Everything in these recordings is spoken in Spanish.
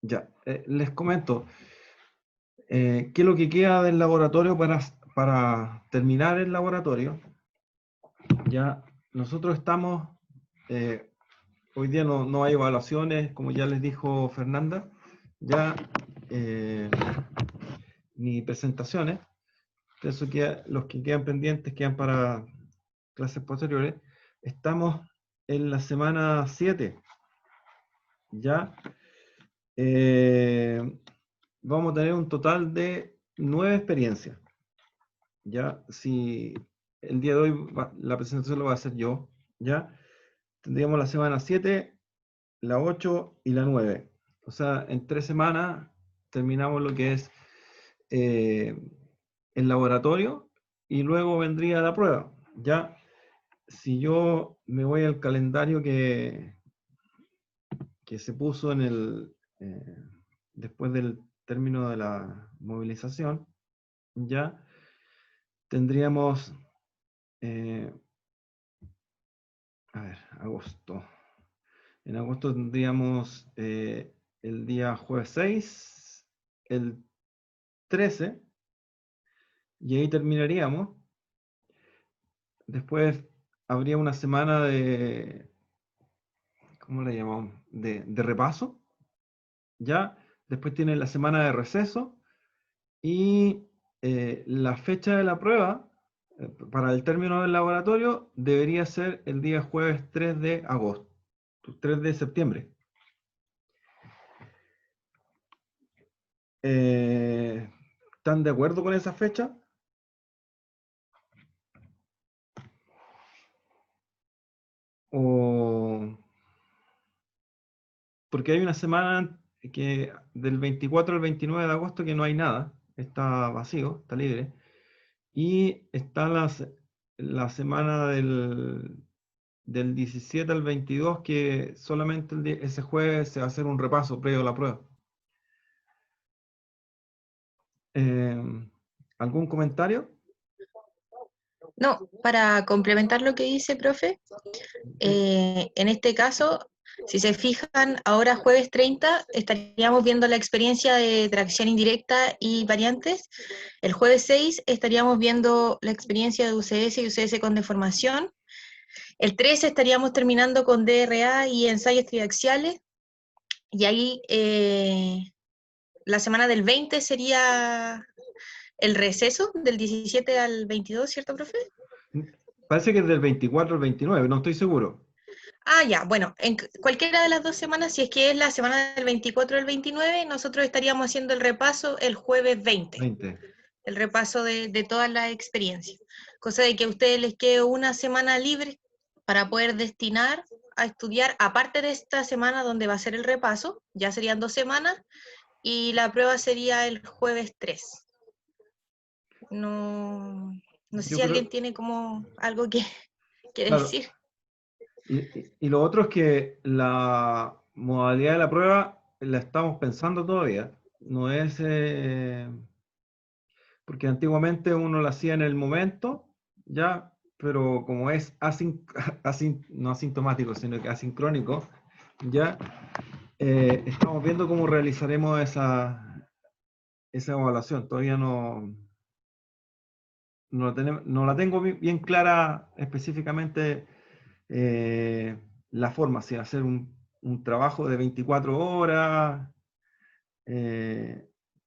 Ya, les comento, ¿qué es lo que queda del laboratorio para terminar el laboratorio? Ya, nosotros estamos, hoy día no hay evaluaciones, como ya les dijo Fernanda, ya, ni presentaciones. Eso queda, los que quedan pendientes quedan para clases posteriores. Estamos en la semana 7, ya. Vamos a tener un total de 9 experiencias. Ya, si el día de hoy la presentación lo voy a hacer yo, ya, tendríamos la semana 7, la 8 y la 9. O sea, en 3 semanas terminamos lo que es el laboratorio y luego vendría la prueba. Ya, si yo me voy al calendario que se puso en después del término de la movilización, ya tendríamos, a ver, agosto. En agosto tendríamos el día jueves 6, el 13, y ahí terminaríamos. Después habría una semana de, ¿cómo le llamamos? De repaso, ¿ya? Después tiene la semana de receso y la fecha de la prueba para el término del laboratorio debería ser el día jueves 3 de agosto, 3 de septiembre. ¿Están de acuerdo con esa fecha? O porque hay una semana que del 24 al 29 de agosto que no hay nada, está vacío, está libre, y está la semana del 17 al 22 que solamente ese jueves se va a hacer un repaso previo a la prueba. ¿Algún comentario? No, para complementar lo que dice, profe, en este caso, si se fijan, ahora jueves 30 estaríamos viendo la experiencia de tracción indirecta y variantes. El jueves 6 estaríamos viendo la experiencia de UCS y UCS con deformación. El 13 estaríamos terminando con DRA y ensayos triaxiales. Y ahí la semana del 20 sería el receso, del 17 al 22, ¿cierto, profe? Parece que es del 24 al 29, no estoy seguro. Ah, ya, bueno, en cualquiera de las 2 semanas, si es que es la semana del 24 al 29, nosotros estaríamos haciendo el repaso el jueves 20, 20. el repaso de todas las experiencias. Cosa de que a ustedes les quede una semana libre para poder destinar a estudiar, aparte de esta semana donde va a ser el repaso, ya serían 2 semanas, y la prueba sería el jueves 3. No sé Yo si alguien creo, tiene como algo que claro, decir. y lo otro es que la modalidad de la prueba la estamos pensando todavía. No es, porque antiguamente uno la hacía en el momento, ya, pero como es no asintomático, sino que asincrónico, ya, estamos viendo cómo realizaremos esa evaluación. Todavía no la tengo bien clara específicamente la forma, si hacer un trabajo de 24 horas,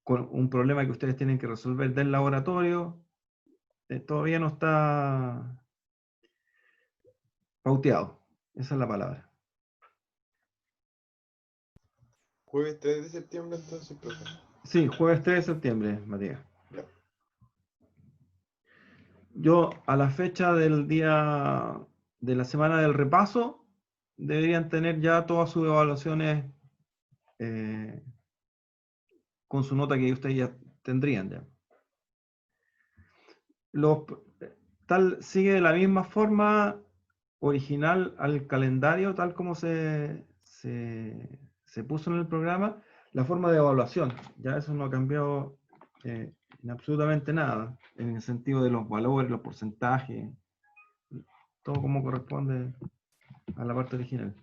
con un problema que ustedes tienen que resolver del laboratorio, todavía no está pauteado. Esa es la palabra. Jueves 3 de septiembre entonces, profe. Sí, jueves 3 de septiembre, Matías. Ya. Yo a la fecha del día de la semana del repaso deberían tener ya todas sus evaluaciones eh, con su nota que ustedes ya tendrían ya. Los, sigue de la misma forma original al calendario, tal como se puso en el programa, la forma de evaluación. Ya eso no ha cambiado en absolutamente nada, en el sentido de los valores, los porcentajes, todo como corresponde a la parte original.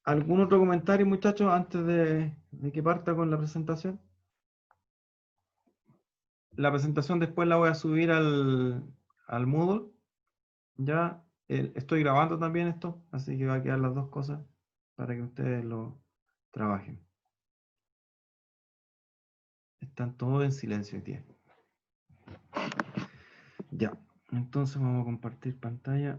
¿Algún otro comentario, muchachos, antes de que parta con la presentación? La presentación después la voy a subir al Moodle. Ya estoy grabando también esto, así que va a quedar las dos cosas para que ustedes lo trabajen. Están todos en silencio hoy día. Ya, entonces vamos a compartir pantalla.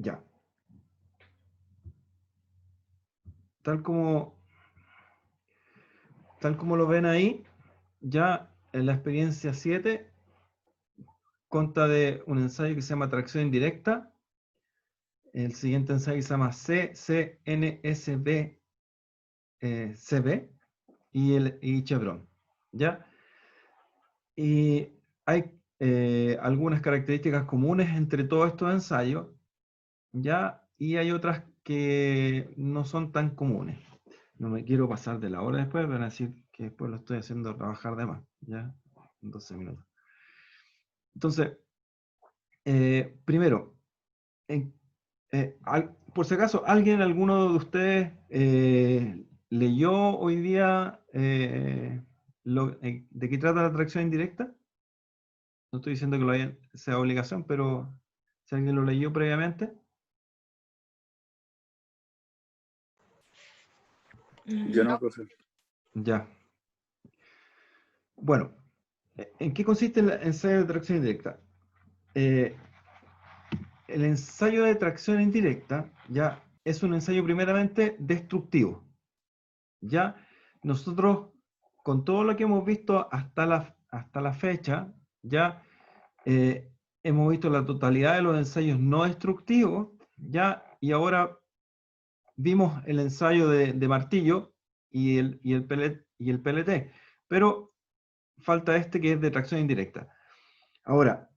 Ya. Tal como lo ven ahí, ya en la experiencia 7 consta de un ensayo que se llama tracción indirecta. El siguiente ensayo se llama CCNSB CB y Chevron. ¿Ya? Y hay algunas características comunes entre todos estos ensayos, ¿ya? Y hay otras que no son tan comunes. No me quiero pasar de la hora después, van a decir que después lo estoy haciendo trabajar de más, ¿ya? 12 minutos. Entonces, primero, por si acaso, alguno de ustedes leyó hoy día de qué trata la atracción indirecta? No estoy diciendo que sea obligación, pero si alguien lo leyó previamente. Yo no, profe. Ya. Bueno, ¿en qué consiste el ensayo de tracción indirecta? El ensayo de tracción indirecta ya es un ensayo primeramente destructivo. Ya nosotros, con todo lo que hemos visto hasta la fecha, ya hemos visto la totalidad de los ensayos no destructivos, ya, y ahora vimos el ensayo de martillo y el PLT, pero falta este que es de tracción indirecta. Ahora,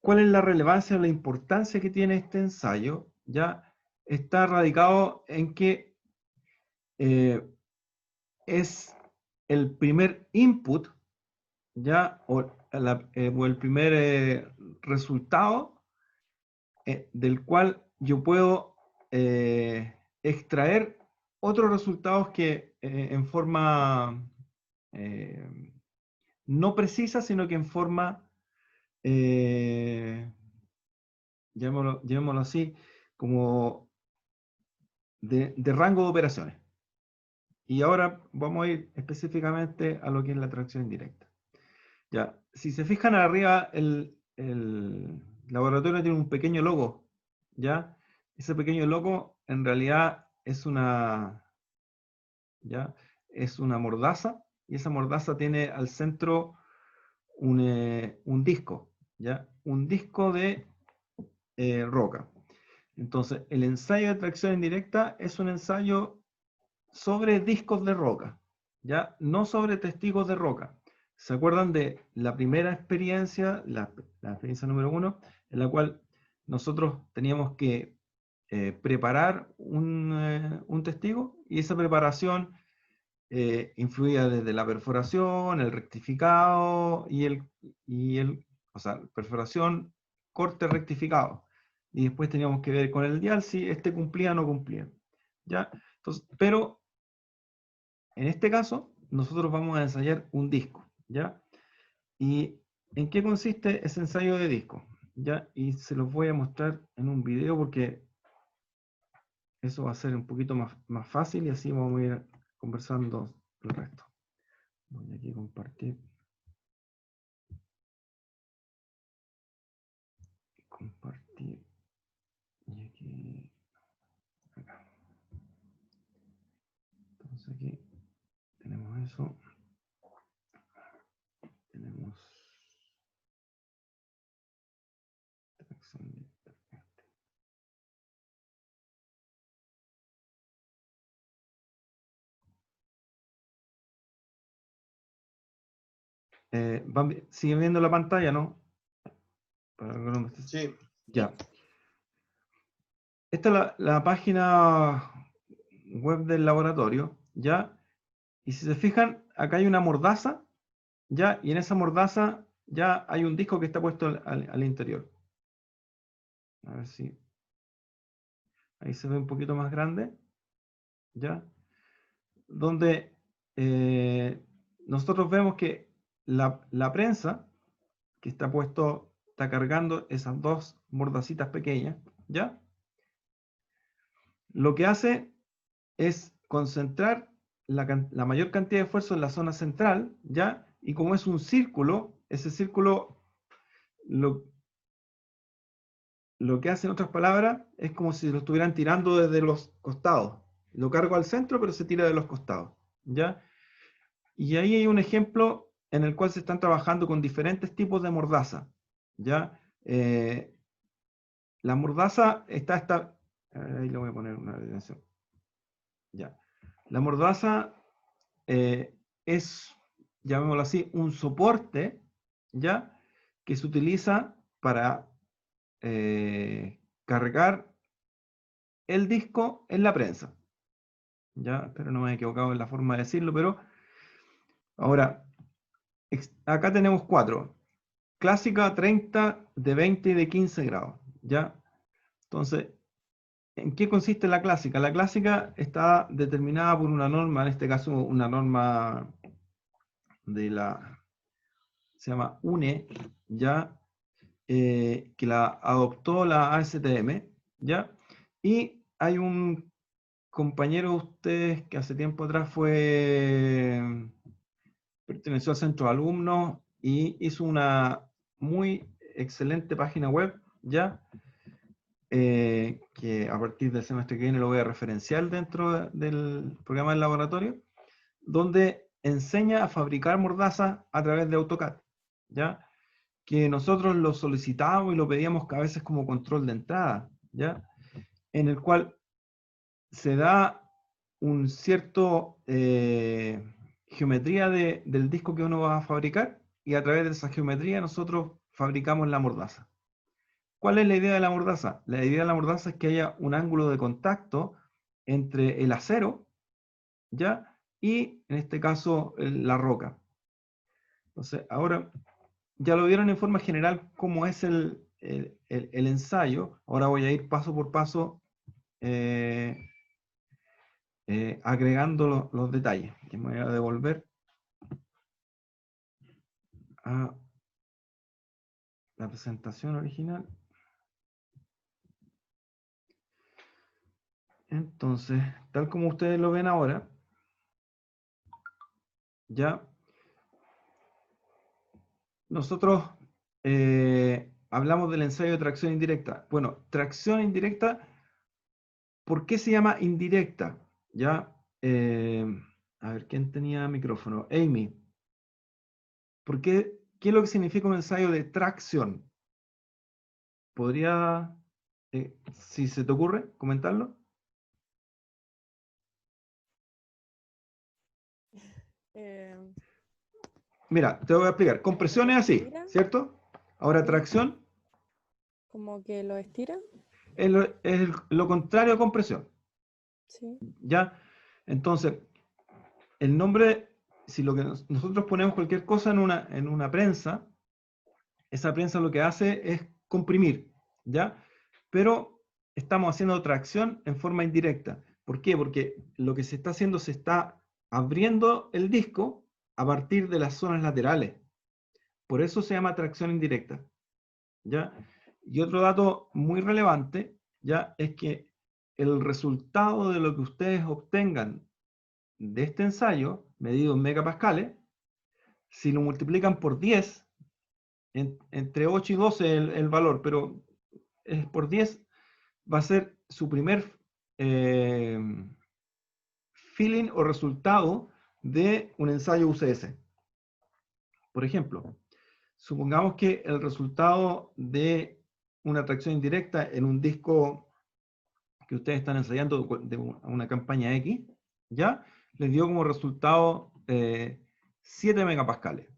¿cuál es la relevancia o la importancia que tiene este ensayo? Ya está radicado en que es el primer input, ya, o el primer resultado del cual yo puedo extraer otros resultados que en forma no precisa, sino que en forma, llamémoslo así, como de rango de operaciones. Y ahora vamos a ir específicamente a lo que es la tracción indirecta. Ya, si se fijan arriba, el laboratorio tiene un pequeño logo, ¿ya? Ese pequeño logo en realidad es una mordaza, y esa mordaza tiene al centro un disco, ¿ya? Un disco de roca. Entonces, el ensayo de tracción indirecta es un ensayo sobre discos de roca, ¿ya? No sobre testigos de roca. ¿Se acuerdan de la primera experiencia, la experiencia número 1, en la cual nosotros teníamos que preparar un testigo, y esa preparación influía desde la perforación, el rectificado o sea, perforación, corte, rectificado. Y después teníamos que ver con el dial si este cumplía o no cumplía. ¿Ya? Entonces, pero en este caso, nosotros vamos a ensayar un disco, ¿ya? ¿Y en qué consiste ese ensayo de disco? ¿Ya? Y se los voy a mostrar en un video porque eso va a ser un poquito más fácil y así vamos a ir conversando el resto. Voy aquí a compartir. Compartir. Y aquí. Acá. Entonces aquí tenemos eso. Tenemos tracción directa. ¿Siguen viendo la pantalla, no? Sí. Ya. Esta es la página web del laboratorio, ¿ya? Y si se fijan, acá hay una mordaza, ¿ya? Y en esa mordaza ya hay un disco que está puesto al interior. A ver si ahí se ve un poquito más grande, ¿ya? Donde nosotros vemos que la prensa que está cargando esas dos mordacitas pequeñas, ¿ya? Lo que hace es concentrar la mayor cantidad de esfuerzo en la zona central, ¿ya? Y como es un círculo, ese círculo lo que hace, en otras palabras, es como si lo estuvieran tirando desde los costados. Lo cargo al centro, pero se tira de los costados, ¿ya? Y ahí hay un ejemplo en el cual se están trabajando con diferentes tipos de mordaza, ¿ya? La mordaza está... Ahí le voy a poner una dimensión. Ya. La mordaza es, llamémoslo así, un soporte, ¿ya? Que se utiliza para cargar el disco en la prensa. Ya, espero no me he equivocado en la forma de decirlo, pero ahora, acá tenemos 4. Clásica, 30, de 20 y de 15 grados. ¿Ya? Entonces, ¿en qué consiste la clásica? La clásica está determinada por una norma, en este caso una norma se llama UNE, ¿ya? Que la adoptó la ASTM, ¿ya? Y hay un compañero de ustedes que hace tiempo atrás perteneció al centro de alumnos y hizo una muy excelente página web, ¿ya? Que a partir del semestre que viene lo voy a referenciar dentro del programa del laboratorio, donde enseña a fabricar mordazas a través de AutoCAD, ¿ya? Que nosotros lo solicitábamos y lo pedíamos a veces como control de entrada, ¿ya? En el cual se da un cierto geometría del disco que uno va a fabricar, y a través de esa geometría nosotros fabricamos la mordaza. ¿Cuál es la idea de la mordaza? La idea de la mordaza es que haya un ángulo de contacto entre el acero, ¿ya? Y en este caso la roca. Entonces, ahora ya lo vieron en forma general cómo es el ensayo. Ahora voy a ir paso por paso agregando los detalles. Que me voy a devolver a la presentación original. Entonces, tal como ustedes lo ven ahora, ya nosotros hablamos del ensayo de tracción indirecta. Bueno, tracción indirecta, ¿por qué se llama indirecta? Ya, a ver, ¿quién tenía micrófono? Amy. ¿Qué es lo que significa un ensayo de tracción? ¿Podría, si se te ocurre, comentarlo? Mira, te voy a explicar. Compresión es así, ¿cierto? Ahora tracción Como que lo estira. es lo contrario a compresión. Sí. ¿Ya? Entonces, el nombre, si lo que nosotros ponemos cualquier cosa en una prensa, esa prensa lo que hace es comprimir, ¿ya? Pero estamos haciendo tracción en forma indirecta. ¿Por qué? Porque lo que se está haciendo, se está abriendo el disco a partir de las zonas laterales. Por eso se llama tracción indirecta, ¿ya? Y otro dato muy relevante, ¿ya? Es que el resultado de lo que ustedes obtengan de este ensayo, medido en megapascales, si lo multiplican por 10, entre 8 y 12 el valor, pero es por 10, va a ser su primer feeling o resultado de un ensayo UCS. Por ejemplo, supongamos que el resultado de una tracción indirecta en un disco que ustedes están ensayando de una campaña X, ¿ya? Les dio como resultado 7 megapascales.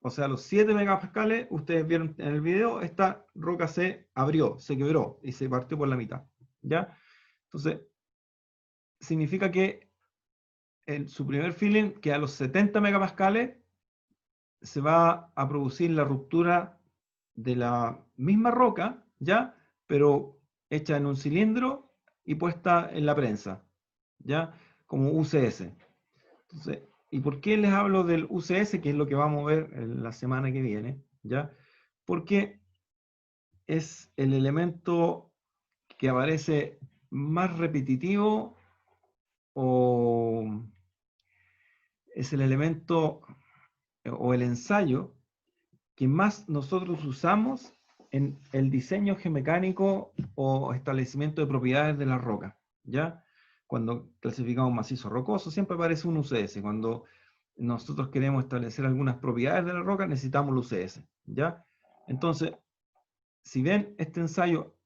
O sea, los 7 megapascales, ustedes vieron en el video, esta roca se abrió, se quebró y se partió por la mitad, ¿ya? Entonces, significa que su primer feeling, que a los 70 megapascales, se va a producir la ruptura de la misma roca, ¿ya? Pero hecha en un cilindro y puesta en la prensa, ¿ya? Como UCS. Entonces, ¿y por qué les hablo del UCS? Que es lo que vamos a ver en la semana que viene, ¿ya? Porque es el elemento que aparece más repetitivo o es el elemento o el ensayo que más nosotros usamos en el diseño geomecánico o establecimiento de propiedades de la roca, ¿ya? Cuando clasificamos macizo rocoso, siempre aparece un UCS. Cuando nosotros queremos establecer algunas propiedades de la roca, necesitamos el UCS, ¿ya? Entonces, si ven, este ensayo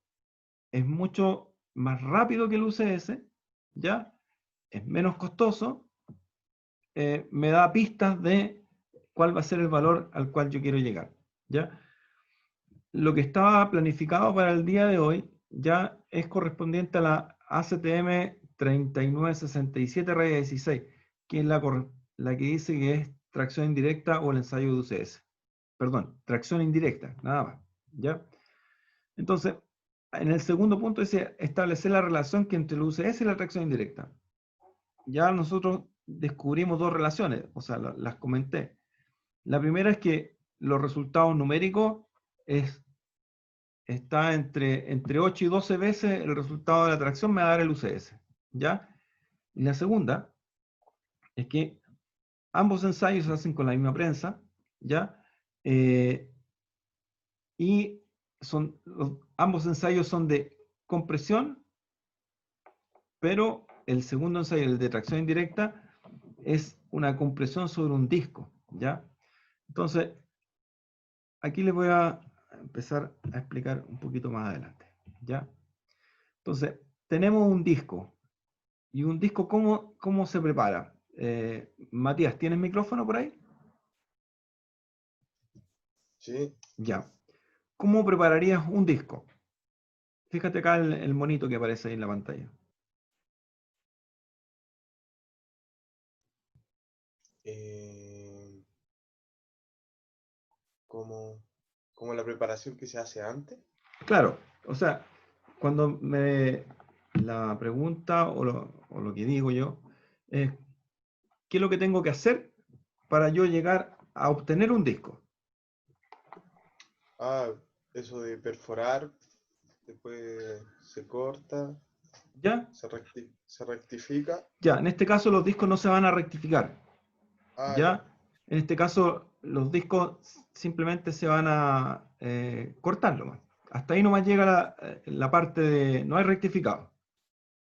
es mucho más rápido que el UCS, ¿ya? Es menos costoso, me da pistas de cuál va a ser el valor al cual yo quiero llegar, ¿ya? Lo que estaba planificado para el día de hoy ya es correspondiente a la ACTM 3967 raya 16, que es la que dice que es tracción indirecta o el ensayo de UCS. Perdón, tracción indirecta, nada más, ¿ya? Entonces, en el segundo punto dice establecer la relación que entre el UCS y la tracción indirecta. Ya nosotros descubrimos dos relaciones, o sea, las comenté. La primera es que los resultados numéricos está entre 8 y 12 veces el resultado de la tracción me va a dar el UCS, ¿ya? Y la segunda es que ambos ensayos se hacen con la misma prensa, ¿ya? Y ambos ensayos son de compresión, pero el segundo ensayo, el de tracción indirecta, es una compresión sobre un disco, ¿ya? Entonces, aquí les voy a empezar a explicar un poquito más adelante, ¿ya? Entonces, tenemos un disco. ¿Y un disco cómo se prepara? Matías, ¿tienes micrófono por ahí? Sí. Ya. ¿Cómo prepararías un disco? Fíjate acá el monito que aparece ahí en la pantalla. Como la preparación que se hace antes. Claro, o sea, cuando la pregunta o lo que digo yo es, ¿qué es lo que tengo que hacer para yo llegar a obtener un disco? Eso de perforar, después se corta, ¿Ya? se rectifica. Ya, en este caso los discos no se van a rectificar. Ya. ¿Ya? En este caso los discos simplemente se van a cortar nomás. Hasta ahí nomás llega la parte de no hay rectificado.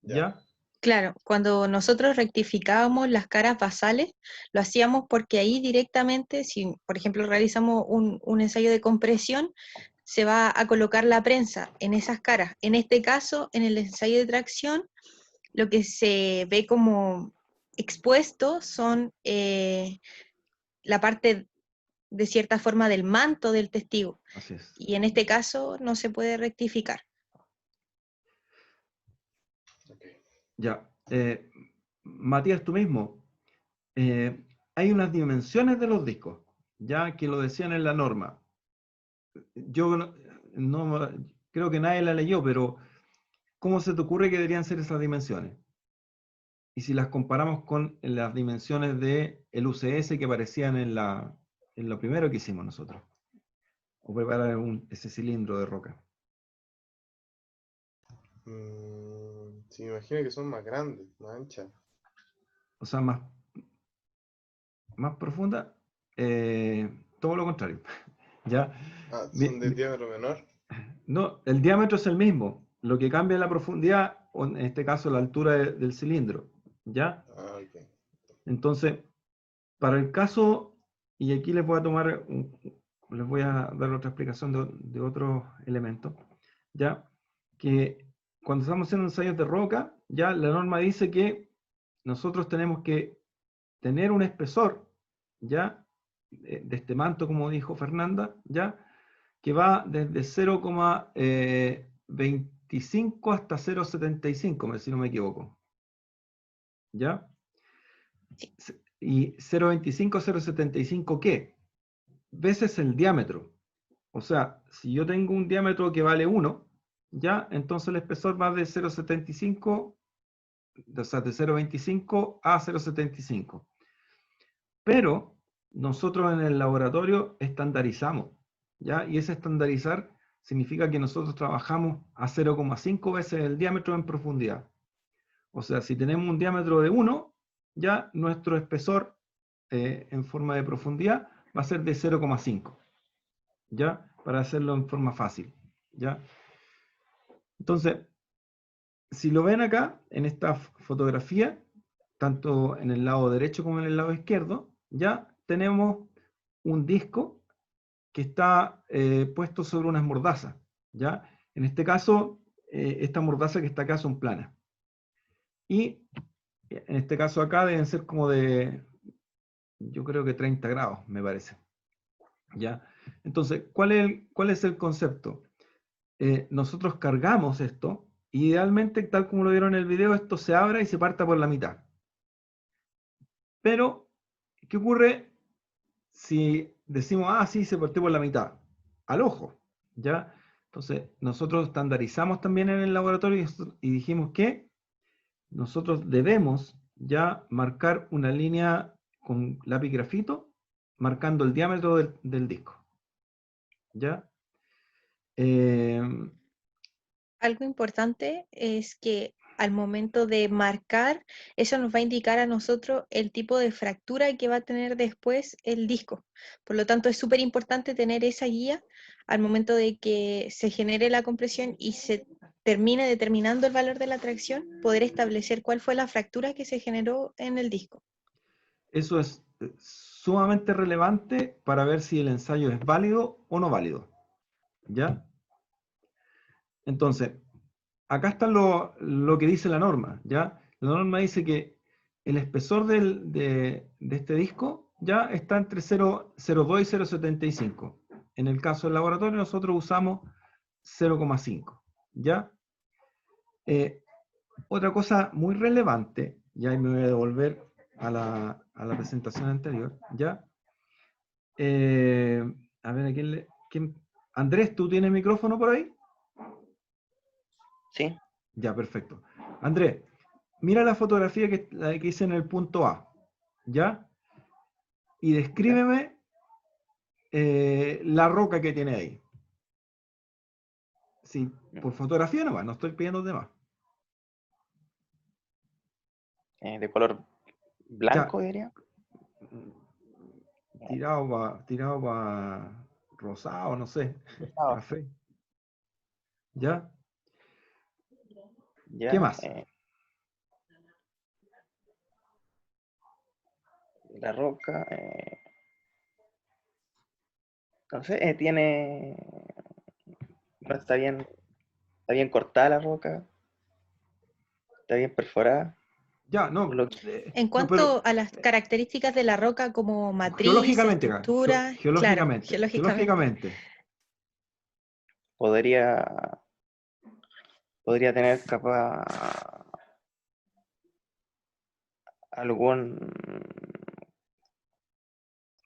¿Ya? Claro, cuando nosotros rectificábamos las caras basales, lo hacíamos porque ahí directamente, si por ejemplo realizamos un ensayo de compresión, se va a colocar la prensa en esas caras. En este caso, en el ensayo de tracción, lo que se ve como expuesto son la parte de cierta forma del manto del testigo. Así es. Y en este caso no se puede rectificar. Okay. Ya. Matías, tú mismo. Hay unas dimensiones de los discos, ya que lo decían en la norma. Yo no creo que nadie la leyó, pero ¿cómo se te ocurre que deberían ser esas dimensiones? Y si las comparamos con las dimensiones del UCS que aparecían en lo primero que hicimos nosotros, o preparar ese cilindro de roca. Sí, me imagino que son más grandes, más anchas. O sea, más profunda, todo lo contrario. ¿Ya? ¿Son de diámetro menor? No, el diámetro es el mismo. Lo que cambia es la profundidad, o en este caso la altura del cilindro. ¿Ya? Ok. Entonces, para el caso, y aquí les voy a les voy a dar otra explicación de otros elementos, ¿ya? Que cuando estamos haciendo ensayos de roca, ya la norma dice que nosotros tenemos que tener un espesor, ¿ya? De este manto, como dijo Fernanda, ¿ya? Que va desde 0,25 hasta 0,75, si no me equivoco. ¿Ya? Y 0,25, 0,75, ¿qué? veces el diámetro. O sea, si yo tengo un diámetro que vale 1, ya, entonces el espesor va de 0,75, o sea, de 0,25 a 0,75. Pero nosotros en el laboratorio estandarizamos, ¿ya? Y ese estandarizar significa que nosotros trabajamos a 0,5 veces el diámetro en profundidad. O sea, si tenemos un diámetro de 1, ya nuestro espesor en forma de profundidad va a ser de 0,5, ¿ya? Para hacerlo en forma fácil, ¿ya? Entonces, si lo ven acá, en esta fotografía, tanto en el lado derecho como en el lado izquierdo, ya tenemos un disco que está puesto sobre unas mordazas, ¿ya? En este caso, esta mordaza que está acá son planas. Y en este caso acá deben ser como de, yo creo que 30 grados, me parece, ¿ya? Entonces, ¿cuál es el concepto? Nosotros cargamos esto, idealmente, tal como lo vieron en el video, esto se abra y se parta por la mitad. Pero, ¿qué ocurre si decimos, ah, sí, se partió por la mitad? Al ojo, ¿ya? Entonces, nosotros estandarizamos también en el laboratorio y dijimos que nosotros debemos ya marcar una línea con lápiz grafito, marcando el diámetro del disco, ¿ya? Algo importante es que al momento de marcar, eso nos va a indicar a nosotros el tipo de fractura que va a tener después el disco. Por lo tanto, es súper importante tener esa guía al momento de que se genere la compresión y se termine determinando el valor de la tracción, poder establecer cuál fue la fractura que se generó en el disco. Eso es sumamente relevante para ver si el ensayo es válido o no válido, ¿ya? Entonces, acá está lo que dice la norma, ¿ya? La norma dice que el espesor de este disco ya está entre 0,02 y 0,75. En el caso del laboratorio nosotros usamos 0,5, ¿ya? Otra cosa muy relevante, ya me voy a devolver a la presentación anterior, ¿ya? A ver, Andrés, ¿tú tienes micrófono por ahí? Sí, Ya, perfecto. Andrés, mira la fotografía la que hice en el punto A, ¿ya? Y descríbeme la roca que tiene ahí. Sí, por fotografía nomás, no estoy pidiendo de más. de color Ya, blanco, diría. tirado para rosado, no sé, Ah, café. ¿Ya? ¿Qué ya, más? la roca. Entonces, tiene. No, está bien cortada la roca, está bien perforada. Ya, no, Lo En no, pero cuanto a las características de la roca como matriz, geológicamente, estructura, claro, geológicamente. geológicamente. podría, podría tener capaz algún.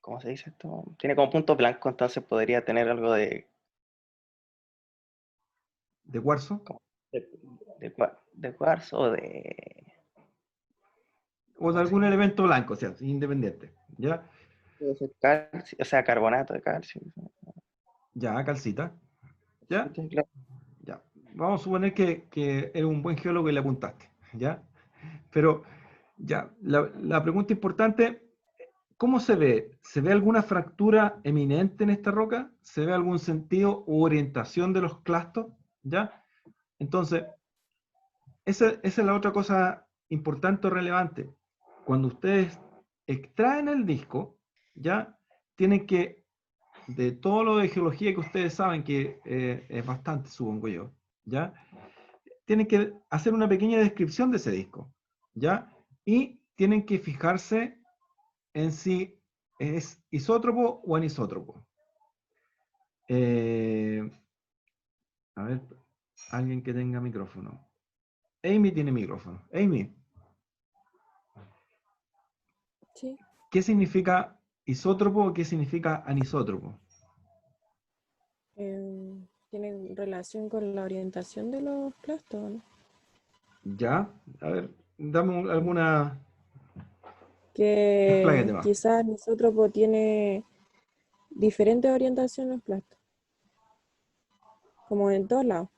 ¿Cómo se dice esto? Tiene como punto blanco, entonces podría tener algo ¿De cuarzo? de, de cuarzo o de. O de ¿Cómo se algún llama? elemento blanco, o sea, independiente. ¿Ya? Puede ser calcio, o sea, carbonato de calcio. Ya, calcita. ¿Ya? ¿Cachai? Claro. Ya. Vamos a suponer que eres un buen geólogo y le apuntaste. ¿Ya? Pero, ya, la pregunta importante, ¿cómo se ve? ¿Se ve alguna fractura eminente en esta roca? ¿Se ve algún sentido u orientación de los clastos? ¿Ya? Entonces, esa es la otra cosa importante o relevante. Cuando ustedes extraen el disco, ya tienen que, de todo lo de geología que ustedes saben, que es bastante, supongo yo, ya, tienen que hacer una pequeña descripción de ese disco, ya, y tienen que fijarse en si es isótropo o anisótropo. A ver, alguien que tenga micrófono. Amy tiene micrófono. Amy, Sí. ¿qué significa isótropo, ¿qué significa anisótropo? ¿Tiene relación con la orientación de los plastos, no? ¿Ya? A ver, dame alguna... Expláyate Que más. quizás el isótropo tiene diferente orientación en los plastos, como en todos lados,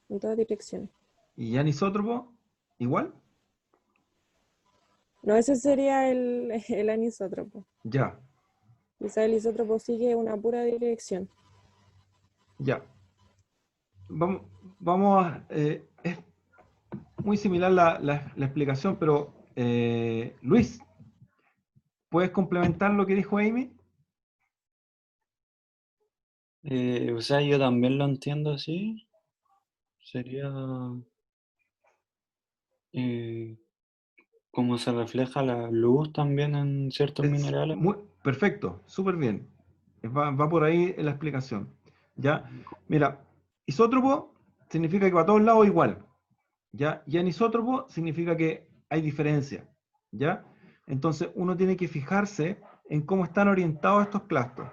en todas direcciones. ¿Y anisótropo? ¿Igual? No, ese sería el anisótropo. Ya, Quizás el isótropo sigue una pura dirección. ya. Vamos a... es muy similar la explicación, pero Luis, ¿puedes complementar lo que dijo Amy? O sea, yo también lo entiendo así. Sería eh, como se refleja la luz también en ciertos minerales. Perfecto, súper bien. Va por ahí la explicación. ¿Ya? Mira, isótropo significa que va a todos lados igual. ¿Ya? Y anisótropo significa que hay diferencia. ¿Ya? Entonces uno tiene que fijarse en cómo están orientados estos clastos.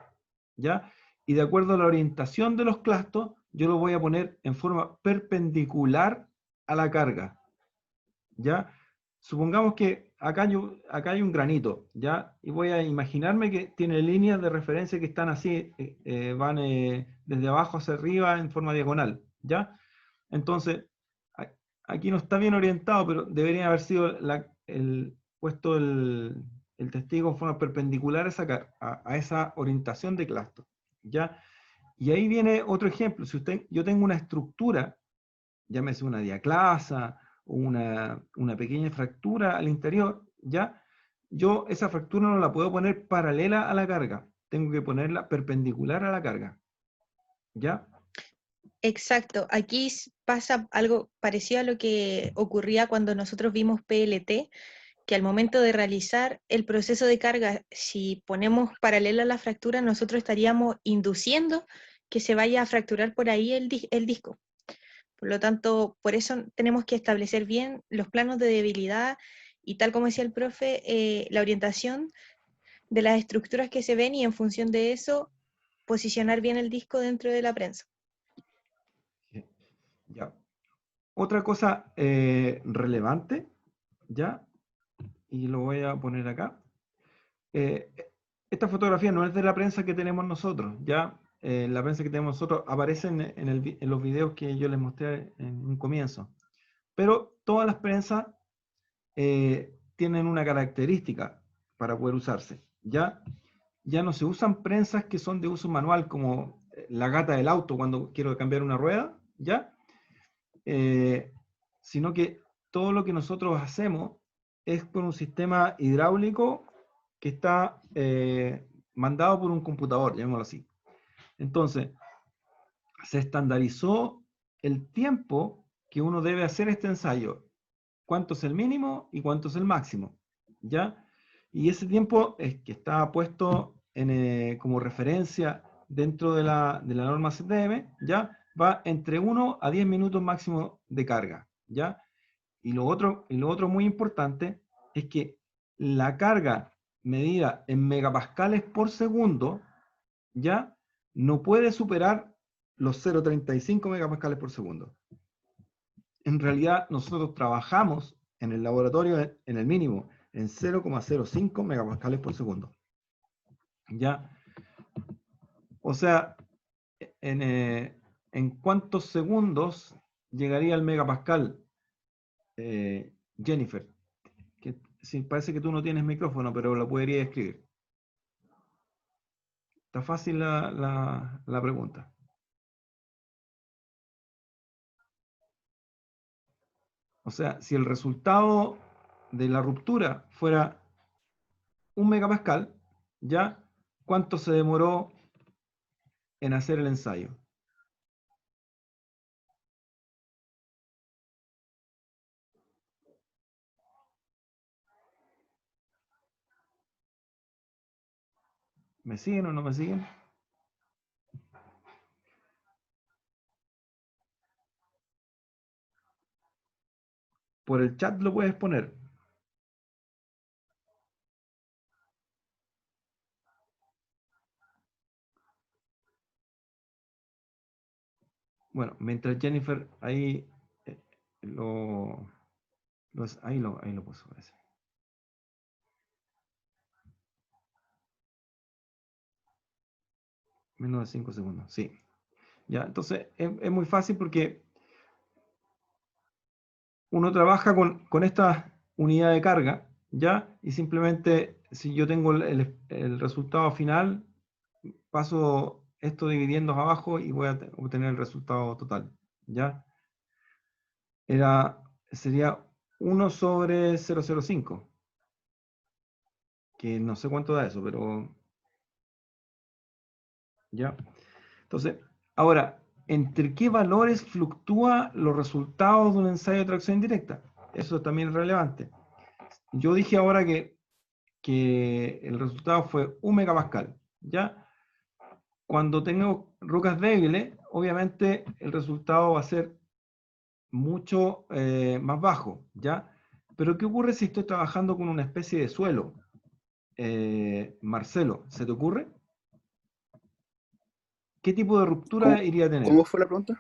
¿Ya? Y de acuerdo a la orientación de los clastos, yo lo voy a poner en forma perpendicular a la carga. ¿Ya? Supongamos que acá hay un granito, ¿ya? Y voy a imaginarme que tiene líneas de referencia que están así, van desde abajo hacia arriba en forma diagonal, ¿ya? Entonces, aquí no está bien orientado, pero debería haber sido puesto el testigo en forma perpendicular a esa orientación de clasto, ¿ya? Y ahí viene otro ejemplo. Si yo tengo una estructura, llámese una diaclasa, o una pequeña fractura al interior, ¿ya? Yo esa fractura no la puedo poner paralela a la carga, tengo que ponerla perpendicular a la carga, ¿ya? Exacto, aquí pasa algo parecido a lo que ocurría cuando nosotros vimos PLT, que al momento de realizar el proceso de carga, si ponemos paralela a la fractura, nosotros estaríamos induciendo que se vaya a fracturar por ahí el disco. Por lo tanto, por eso tenemos que establecer bien los planos de debilidad y tal como decía el profe, la orientación de las estructuras que se ven y en función de eso, posicionar bien el disco dentro de la prensa. Ya. Otra cosa relevante, ¿ya? Y lo voy a poner acá. Eh, esta fotografía no es de la prensa que tenemos nosotros, ¿ya? La prensa que tenemos nosotros aparece en los videos que yo les mostré en un comienzo. Pero todas las prensas tienen una característica para poder usarse, ¿ya? Ya no se usan prensas que son de uso manual, como la gata del auto cuando quiero cambiar una rueda, ¿ya? Sino que todo lo que nosotros hacemos es con un sistema hidráulico que está mandado por un computador, llamémoslo así. Entonces, se estandarizó el tiempo que uno debe hacer este ensayo, cuánto es el mínimo y cuánto es el máximo, ¿ya? Y ese tiempo es que está puesto como referencia dentro de la norma CTM, ¿ya? Va entre 1 a 10 minutos máximo de carga, ¿ya? Y lo otro muy importante es que la carga medida en megapascales por segundo, ¿ya? No puede superar los 0,35 megapascales por segundo. En realidad, nosotros trabajamos en el laboratorio en el mínimo, en 0,05 megapascales por segundo. ¿Ya? O sea, ¿en cuántos segundos llegaría el megapascal, Jennifer? Que, sí, parece que tú no tienes micrófono, pero lo podría escribir. Está fácil la pregunta. O sea, si el resultado de la ruptura fuera 1 megapascal, ¿ya? ¿Cuánto se demoró en hacer el ensayo? ¿Me siguen o no me siguen? Por el chat lo puedes poner. Bueno, mientras Jennifer ahí ahí lo puso. Ese. Menos de 5 segundos, sí. Ya, entonces es muy fácil porque uno trabaja con esta unidad de carga, ¿ya? Y simplemente, si yo tengo el resultado final, paso esto dividiendo abajo y voy a obtener el resultado total, ¿ya? Sería 1 sobre 0,05, que no sé cuánto da eso, pero... ¿Ya? Entonces, ahora, ¿entre qué valores fluctúan los resultados de un ensayo de tracción indirecta? Eso también es relevante. Yo dije ahora que el resultado fue 1 megapascal, ¿ya? Cuando tengo rocas débiles, obviamente el resultado va a ser mucho más bajo, ¿ya? Pero ¿qué ocurre si estoy trabajando con una especie de suelo? Marcelo, ¿se te ocurre? ¿Qué tipo de ruptura iría a tener? ¿Cómo fue la pregunta?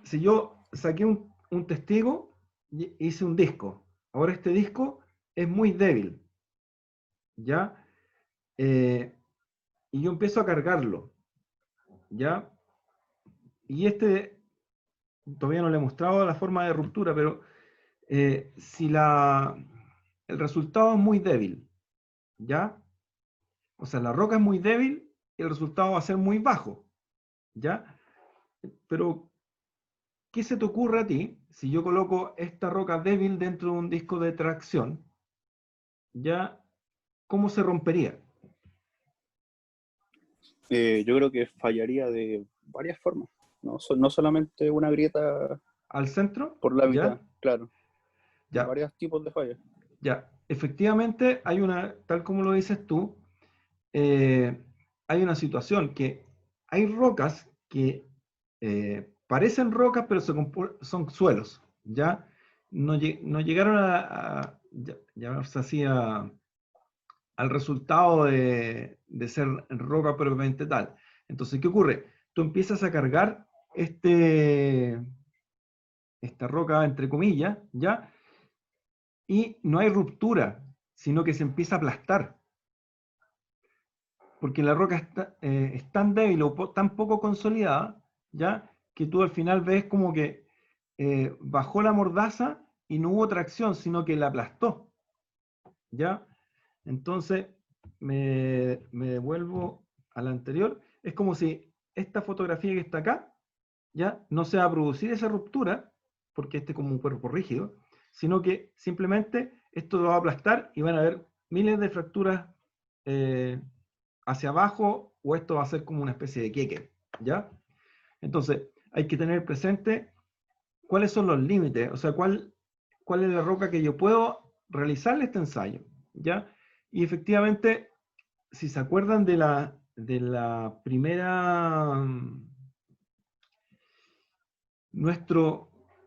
Si yo saqué un testigo y hice un disco, ahora este disco es muy débil, ¿ya? Y yo empiezo a cargarlo, ¿ya? Y todavía no le he mostrado la forma de ruptura, pero si el resultado es muy débil, ¿ya? O sea, la roca es muy débil, el resultado va a ser muy bajo, ¿ya? Pero, ¿qué se te ocurre a ti si yo coloco esta roca débil dentro de un disco de tracción? ¿Ya? ¿Cómo se rompería? Yo creo que fallaría de varias formas. No solamente una grieta ¿Al centro? por la ¿Ya? mitad, claro. Ya, Varios tipos de fallas. ya. Efectivamente, tal como lo dices tú, hay una situación que hay rocas que parecen rocas, pero son suelos, ¿ya? No llegaron a llamarse así al resultado de ser roca propiamente tal. Entonces, ¿qué ocurre? Tú empiezas a cargar esta roca, entre comillas, ¿ya? Y no hay ruptura, sino que se empieza a aplastar. Porque la roca es tan débil o tan poco consolidada, ¿ya? Que tú al final ves como que bajó la mordaza y no hubo tracción, sino que la aplastó, ¿ya? Entonces, me devuelvo a la anterior. Es como si esta fotografía que está acá, ¿ya? No se va a producir esa ruptura, porque este es como un cuerpo rígido, sino que simplemente esto lo va a aplastar y van a haber miles de fracturas hacia abajo, o esto va a ser como una especie de queque, ¿ya? Entonces, hay que tener presente cuáles son los límites, o sea, cuál es la roca que yo puedo realizarle este ensayo, ¿ya? Y efectivamente, si se acuerdan de la primera,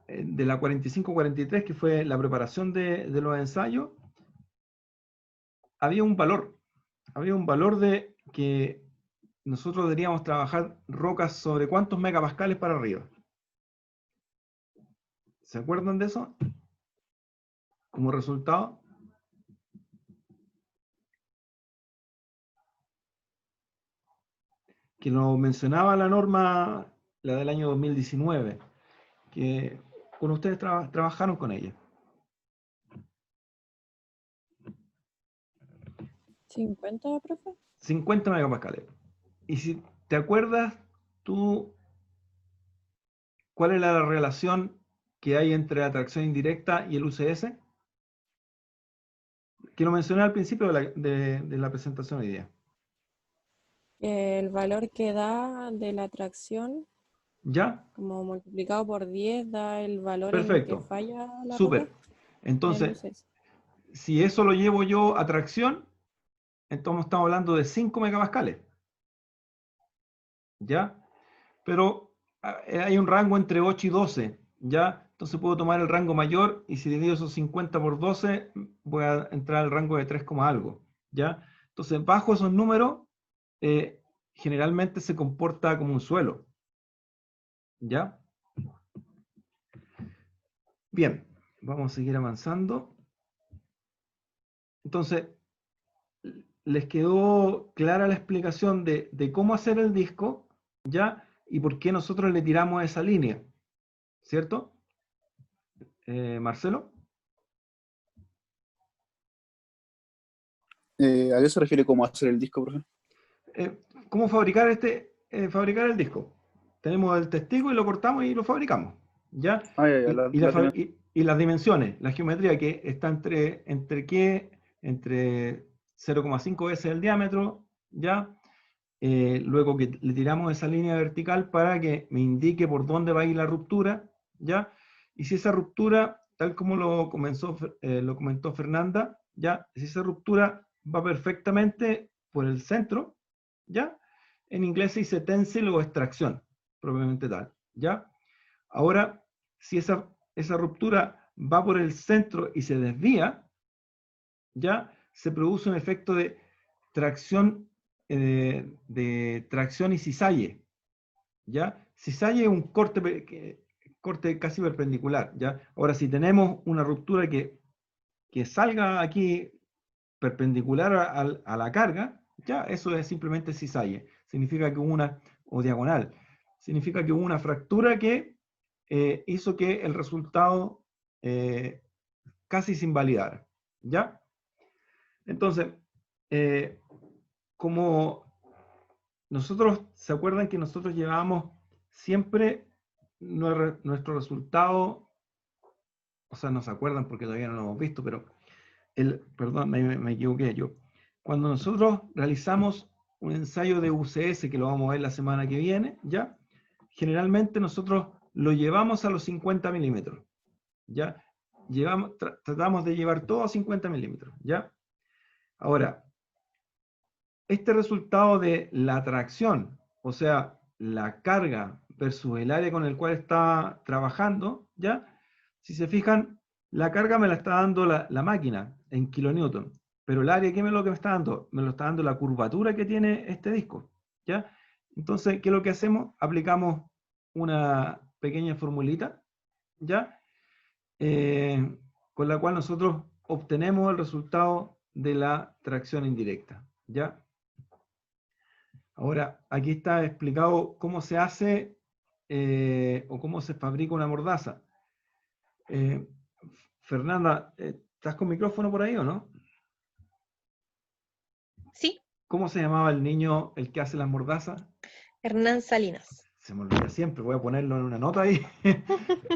de la 45-43, que fue la preparación de los ensayos, había un valor de que nosotros deberíamos trabajar rocas sobre cuántos megapascales para arriba. ¿Se acuerdan de eso? Como resultado. Que nos mencionaba la norma, la del año 2019, que con ustedes trabajaron con ella. 50, profe. 50 megapascales. Y si te acuerdas, tú, ¿cuál es la relación que hay entre la tracción indirecta y el UCS? Que lo mencioné al principio de la presentación hoy día. El valor que da de la tracción, ¿Ya? como multiplicado por 10, da el valor en el que Perfecto. falla la Súper. roca. Entonces, UCS. si eso lo llevo yo a tracción, entonces estamos hablando de 5 megapascales. ¿Ya? Pero hay un rango entre 8 y 12, ¿ya? Entonces puedo tomar el rango mayor y si divido esos 50 por 12, voy a entrar al rango de 3, algo, ¿ya? Entonces, bajo esos números, generalmente se comporta como un suelo, ¿ya? Bien, vamos a seguir avanzando. Entonces, les quedó clara la explicación de cómo hacer el disco, ¿ya? Y por qué nosotros le tiramos esa línea, ¿cierto? Marcelo. ¿A qué se refiere cómo hacer el disco, profe? ¿Cómo fabricar fabricar el disco? Tenemos el testigo y lo cortamos y lo fabricamos, ¿ya? Ah, ya, Y las dimensiones, la geometría que está entre 0,5 veces el diámetro, ¿ya? Luego que le tiramos esa línea vertical para que me indique por dónde va a ir la ruptura, ¿ya? Y si esa ruptura, tal como lo comentó Fernanda, ¿ya? Si esa ruptura va perfectamente por el centro, ¿ya? En inglés se dice tensile o extracción, propiamente tal, ¿ya? Ahora, si esa ruptura va por el centro y se desvía, ¿ya? Se produce un efecto de tracción y cisalle, ¿ya? Cisalle es un corte casi perpendicular, ¿ya? Ahora, si tenemos una ruptura que salga aquí perpendicular a la carga, ya, eso es simplemente cisalle. Significa que o diagonal, significa que hubo una fractura que hizo que el resultado casi se invalidara, ¿ya? Entonces, como ¿se acuerdan que nosotros llevábamos siempre nuestro resultado? O sea, no se acuerdan porque todavía no lo hemos visto, pero perdón, me equivoqué yo. Cuando nosotros realizamos un ensayo de UCS, que lo vamos a ver la semana que viene, ¿ya? Generalmente nosotros lo llevamos a los 50 milímetros, ¿ya? Tratamos de llevar todo a 50 milímetros, ¿ya? Ahora, este resultado de la tracción, o sea, la carga versus el área con el cual está trabajando, ¿ya? Si se fijan, la carga me la está dando la máquina en kilonewton, pero el área, ¿qué es lo que me está dando? Me lo está dando la curvatura que tiene este disco, ¿ya? Entonces, ¿qué es lo que hacemos? Aplicamos una pequeña formulita, ¿ya? Con la cual nosotros obtenemos el resultado de la tracción indirecta, ¿ya? Ahora, aquí está explicado cómo se hace o cómo se fabrica una mordaza. Fernanda, ¿estás con micrófono por ahí o no? Sí, ¿Cómo se llamaba el niño el que hace las mordazas? Hernán Salinas. Se me olvida siempre, voy a ponerlo en una nota ahí.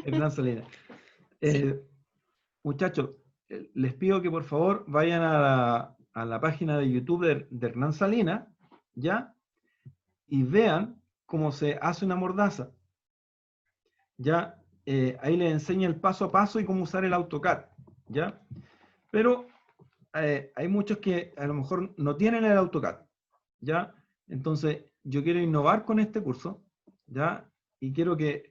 Hernán Salinas. Sí. Muchachos, les pido que por favor vayan a la página de YouTube de Hernán Salinas, ¿ya? Y vean cómo se hace una mordaza. Ya, ahí les enseña el paso a paso y cómo usar el AutoCAD, ¿ya? Pero hay muchos que a lo mejor no tienen el AutoCAD, ¿ya? Entonces, yo quiero innovar con este curso, ¿ya? Y quiero que,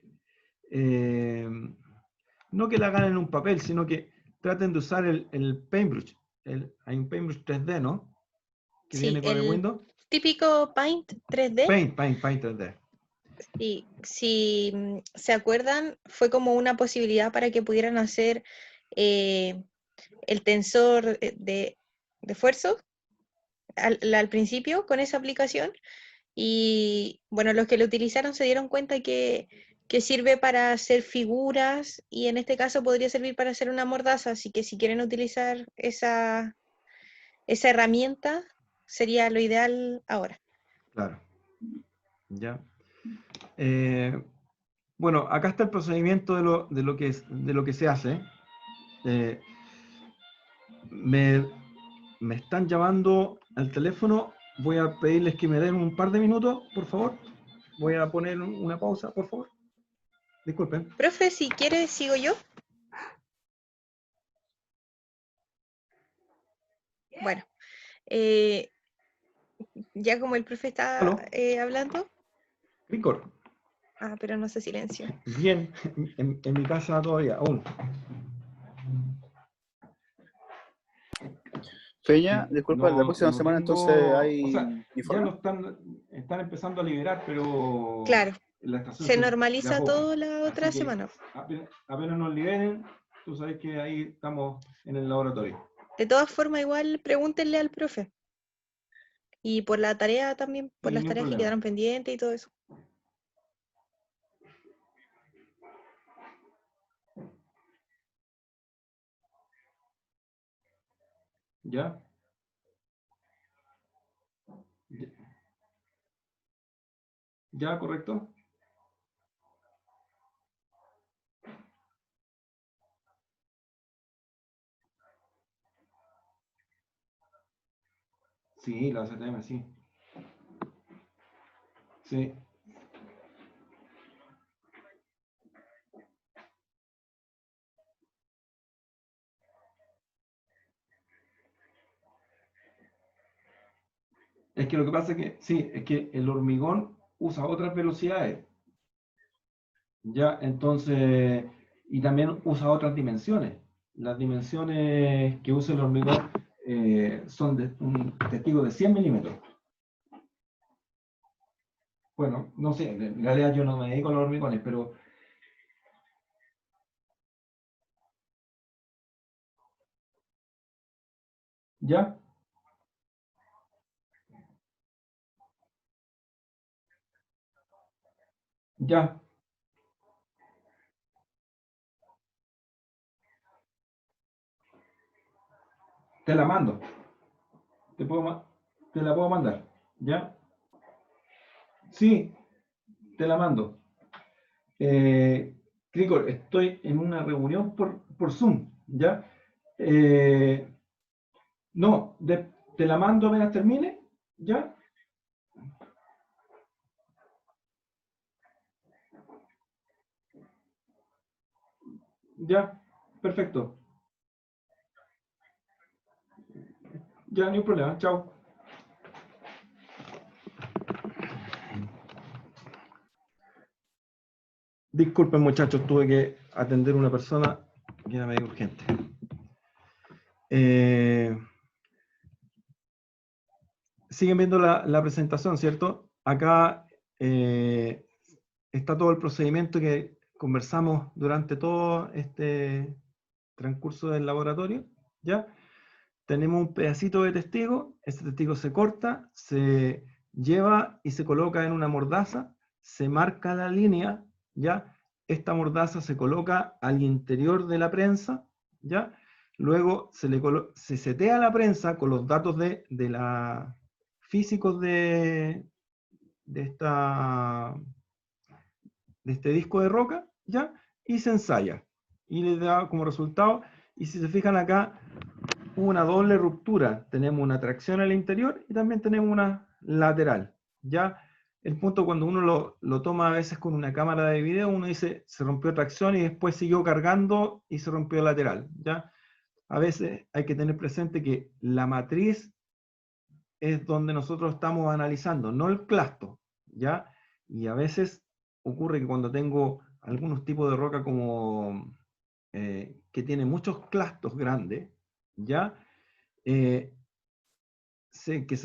no que la hagan en un papel, sino que traten de usar el Paintbrush. Hay un Paintbrush 3D, ¿no? Que Sí, viene con el el Windows. típico Paint 3D. Paint 3D. Y si se acuerdan, fue como una posibilidad para que pudieran hacer el tensor de esfuerzo al principio con esa aplicación. Y bueno, los que lo utilizaron se dieron cuenta que sirve para hacer figuras y en este caso podría servir para hacer una mordaza. Así que si quieren utilizar esa herramienta, sería lo ideal ahora. Claro. Ya. Bueno, acá está el procedimiento de lo que se hace. Me están llamando al teléfono. Voy a pedirles que me den un par de minutos, por favor. Voy a poner una pausa, por favor. Disculpen. Profe, si quiere, sigo yo. Bueno, ya como el profe está ¿Aló? hablando. Víctor. Ah, pero no se silencio. Bien, en mi casa todavía, aún. Feña, disculpa, la próxima semana entonces hay o sea, ya informe. lo están empezando a liberar, pero... Claro, la estación Se de a normaliza poco. todo la otra Así que semana. apenas nos liberen, tú sabes que ahí estamos en el laboratorio. De todas formas, igual pregúntenle al profe. Y por la tarea también, por Sin las ningún tareas que problema. quedaron pendientes y todo eso. ¿Ya? ¿Ya? ¿Ya? ¿Correcto? Sí, la CTM, sí. Sí. Es que lo que pasa es que, sí, es que el hormigón usa otras velocidades. Ya, entonces, y también usa otras dimensiones. Las dimensiones que usa el hormigón son de un testigo de 100 milímetros. Bueno, no sé, en realidad yo no me dedico a los hormigones, pero ya, ya, te la mando. Te la puedo mandar. ¿Ya? Sí, te la mando. Cricor, estoy en una reunión por Zoom, ¿ya? Eh, no, te la mando apenas termine, ¿ya? Ya, perfecto. Ya, no hay problema, chao. Disculpen muchachos, tuve que atender a una persona que era medio urgente. Siguen viendo la presentación, ¿cierto? Acá está todo el procedimiento que conversamos durante todo este transcurso del laboratorio, ¿ya? Tenemos un pedacito de testigo, ese testigo se corta, se lleva y se coloca en una mordaza, se marca la línea, ¿ya? Esta mordaza se coloca al interior de la prensa, ¿ya? Luego se setea la prensa con los datos físicos de este disco de roca, ¿ya? Y se ensaya. Y le da como resultado, y si se fijan acá, una doble ruptura. Tenemos una tracción al interior y también tenemos una lateral. ¿Ya? El punto cuando uno lo toma a veces con una cámara de video, uno dice, se rompió tracción y después siguió cargando y se rompió lateral. ¿Ya? A veces hay que tener presente que la matriz es donde nosotros estamos analizando, no el clasto. ¿Ya? Y a veces ocurre que cuando tengo algunos tipos de roca como que tiene muchos clastos grandes, ¿ya? Eh, que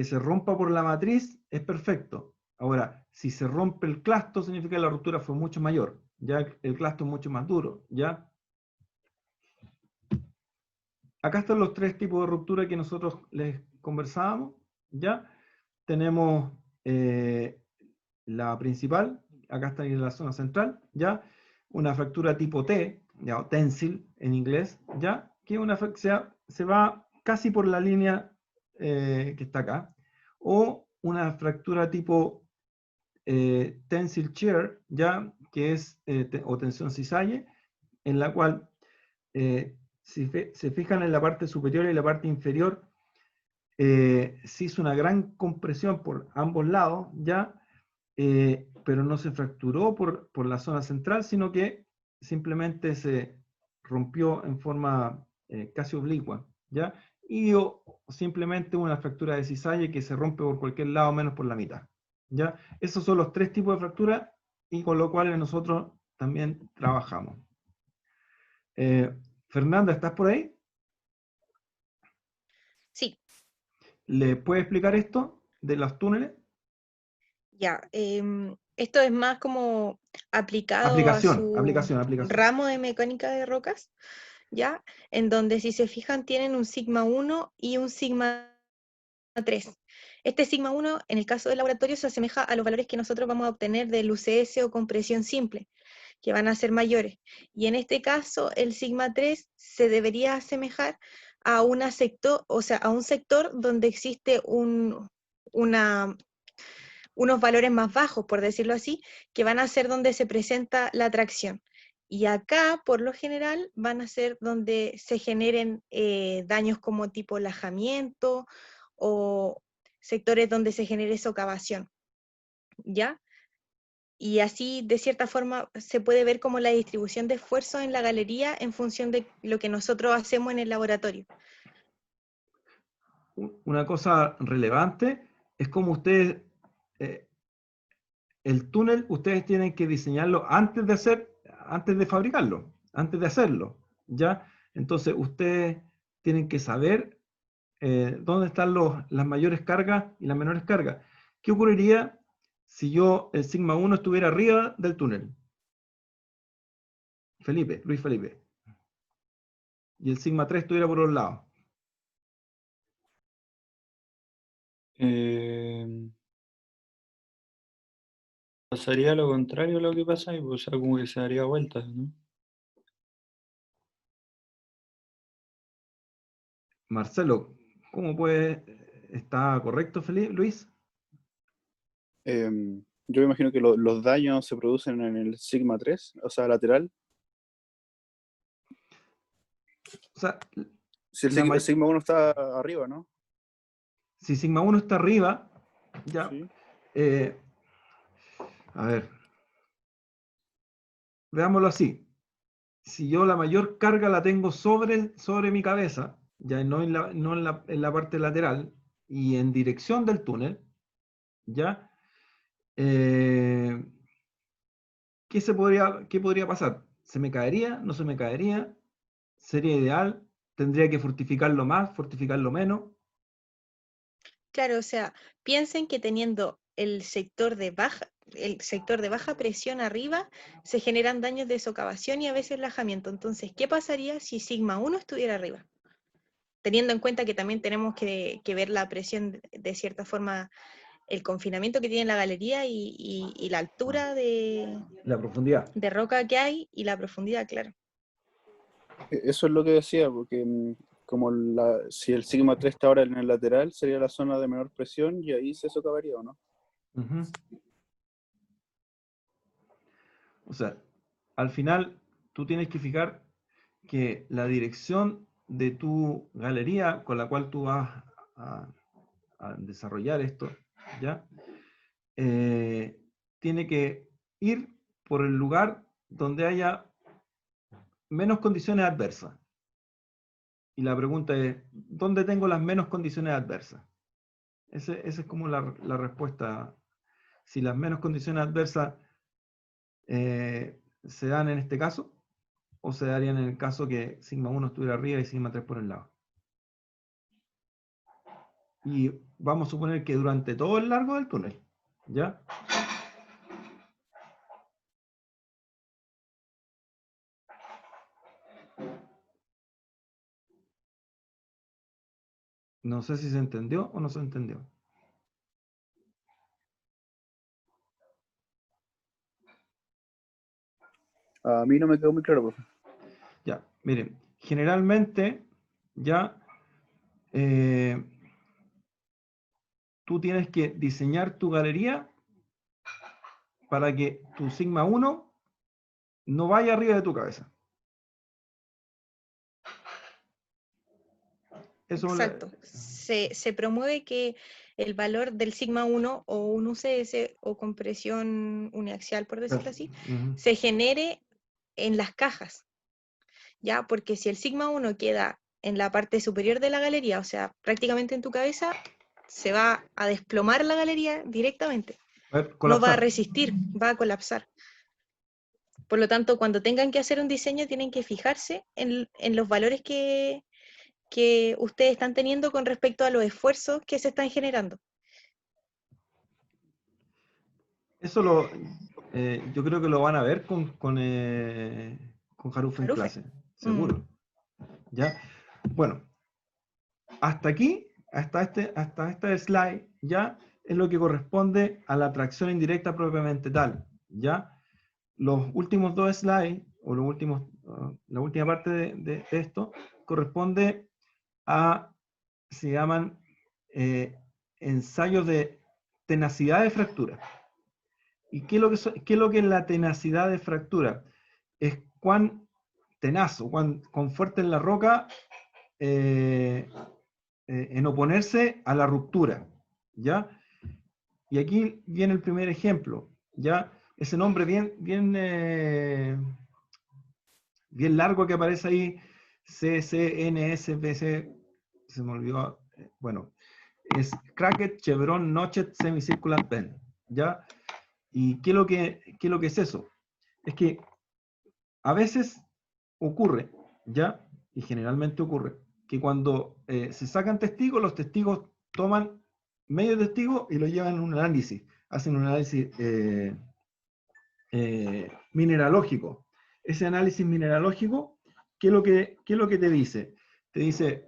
se rompa por la matriz es perfecto. Ahora, si se rompe el clasto, significa que la ruptura fue mucho mayor. Ya el clasto es mucho más duro. ¿Ya? Acá están los tres tipos de ruptura que nosotros les conversábamos. ¿Ya? Tenemos la principal, acá está en la zona central, ¿ya? Una fractura tipo T, ¿ya? O tensil en inglés, ¿ya? Que se va casi por la línea que está acá. O una fractura tipo tensile shear, ¿ya? Que es, o tensión cisalle, en la cual, si se fijan en la parte superior y la parte inferior, se hizo una gran compresión por ambos lados, ¿ya? Pero no se fracturó por la zona central, sino que simplemente se rompió en forma casi oblicua, ¿ya? O simplemente una fractura de cisalle que se rompe por cualquier lado menos por la mitad, ¿ya? Esos son los tres tipos de fractura y con lo cual nosotros también trabajamos. Fernanda, ¿estás por ahí? Sí, ¿Le puede explicar esto de los túneles? ya. Esto es más como aplicado a Aplicación, su aplicación. ramo de mecánica de rocas, ¿ya? En donde, si se fijan, tienen un sigma 1 y un sigma 3. Este sigma 1, en el caso del laboratorio, se asemeja a los valores que nosotros vamos a obtener del UCS o compresión simple, que van a ser mayores. Y en este caso, el sigma 3 se debería asemejar a un sector donde existe unos valores más bajos, por decirlo así, que van a ser donde se presenta la tracción. Y acá, por lo general, van a ser donde se generen daños como tipo lajamiento o sectores donde se genere socavación, ¿ya? Y así, de cierta forma, se puede ver como la distribución de esfuerzo en la galería en función de lo que nosotros hacemos en el laboratorio. Una cosa relevante es como ustedes, el túnel, ustedes tienen que diseñarlo antes de fabricarlo, antes de hacerlo, ¿ya? Entonces, ustedes tienen que saber dónde están las mayores cargas y las menores cargas. ¿Qué ocurriría si el sigma 1 estuviera arriba del túnel? Luis Felipe. Y el sigma 3 estuviera por un lado. Pasaría lo contrario a lo que pasa y pues, o sea, como que se daría vueltas, ¿no? Marcelo, ¿cómo puede? ¿Está correcto, Luis? Yo me imagino que los daños se producen en el sigma 3, o sea, lateral. O sea, Si el sigma 1 está arriba, ¿no? si sigma 1 está arriba, ya, Sí. a ver, veámoslo así. Si yo la mayor carga la tengo sobre mi cabeza, ya no en la parte lateral y en dirección del túnel, ya, ¿qué podría pasar? ¿Se me caería? ¿No se me caería? ¿Sería ideal? ¿Tendría que fortificarlo más, fortificarlo menos? Claro, o sea, piensen que teniendo el sector de baja presión arriba, se generan daños de socavación y a veces lajamiento. Entonces, ¿qué pasaría si sigma 1 estuviera arriba? Teniendo en cuenta que también tenemos que ver la presión, de cierta forma, el confinamiento que tiene la galería y la altura La profundidad. de roca que hay y la profundidad, claro. Eso es lo que decía, porque como si el sigma 3 está ahora en el lateral, sería la zona de menor presión y ahí se socavaría, ¿o no? Uh-huh. O sea, al final tú tienes que fijar que la dirección de tu galería con la cual tú vas a desarrollar esto, ¿ya? Tiene que ir por el lugar donde haya menos condiciones adversas. Y la pregunta es, ¿dónde tengo las menos condiciones adversas? Esa es como la respuesta. Si las menos condiciones adversas se dan en este caso, o se darían en el caso que sigma 1 estuviera arriba y sigma 3 por el lado. Y vamos a suponer que durante todo el largo del túnel, ¿ya? No sé si se entendió o no se entendió. A mí no me quedó muy claro, profe. Ya, miren, generalmente ya tú tienes que diseñar tu galería para que tu sigma 1 no vaya arriba de tu cabeza. Eso Exacto. Se promueve que el valor del sigma 1 o un UCS o compresión uniaxial, por decirlo así, se genere en las cajas, ¿ya? Porque si el sigma 1 queda en la parte superior de la galería, o sea, prácticamente en tu cabeza, se va a desplomar la galería directamente. No va a resistir, va a colapsar. Por lo tanto, cuando tengan que hacer un diseño, tienen que fijarse en los valores que ustedes están teniendo con respecto a los esfuerzos que se están generando. Eso yo creo que lo van a ver con Harufa en Harufa. clase, seguro. ¿Ya? Bueno, hasta aquí, hasta este slide, ya es lo que corresponde a la tracción indirecta propiamente tal. ¿Ya? Los últimos dos slides, o la última parte de esto, corresponde se llaman ensayos de tenacidad de fractura. ¿Y qué es lo que es la tenacidad de fractura? Es cuán tenaz o cuán fuerte es la roca en oponerse a la ruptura, ¿ya? Y aquí viene el primer ejemplo, ¿ya? Ese nombre bien largo que aparece ahí, CCNSBC, se me olvidó, bueno, es Cracked Chevron Notched Semicircular Bend, ¿ya? ¿Y qué es lo que es eso? Es que a veces ocurre, ¿ya? Y generalmente ocurre, que cuando se sacan testigos, los testigos toman medio testigo y lo llevan a un análisis, hacen un análisis mineralógico. Ese análisis mineralógico, ¿qué es lo que te dice? Te dice,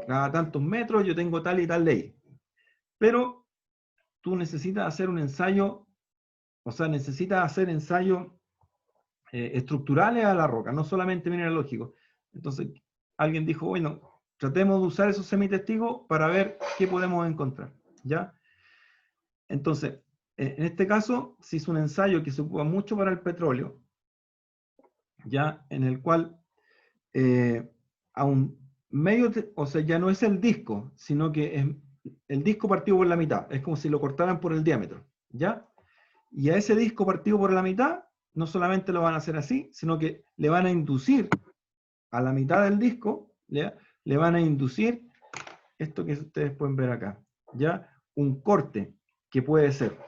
cada tantos metros yo tengo tal y tal ley. Pero tú necesitas hacer un ensayo, o sea, necesitas hacer ensayos estructurales a la roca, no solamente mineralógicos. Entonces, alguien dijo, bueno, tratemos de usar esos semitestigos para ver qué podemos encontrar, ¿ya? Entonces, en este caso, se hizo un ensayo que se ocupa mucho para el petróleo, ya, en el cual a un medio, o sea, ya no es el disco, sino que es el disco partido por la mitad, es como si lo cortaran por el diámetro, ¿ya? Y a ese disco partido por la mitad, no solamente lo van a hacer así, sino que le van a inducir a la mitad del disco, ¿ya? Le van a inducir esto que ustedes pueden ver acá, ¿ya? Un corte que puede ser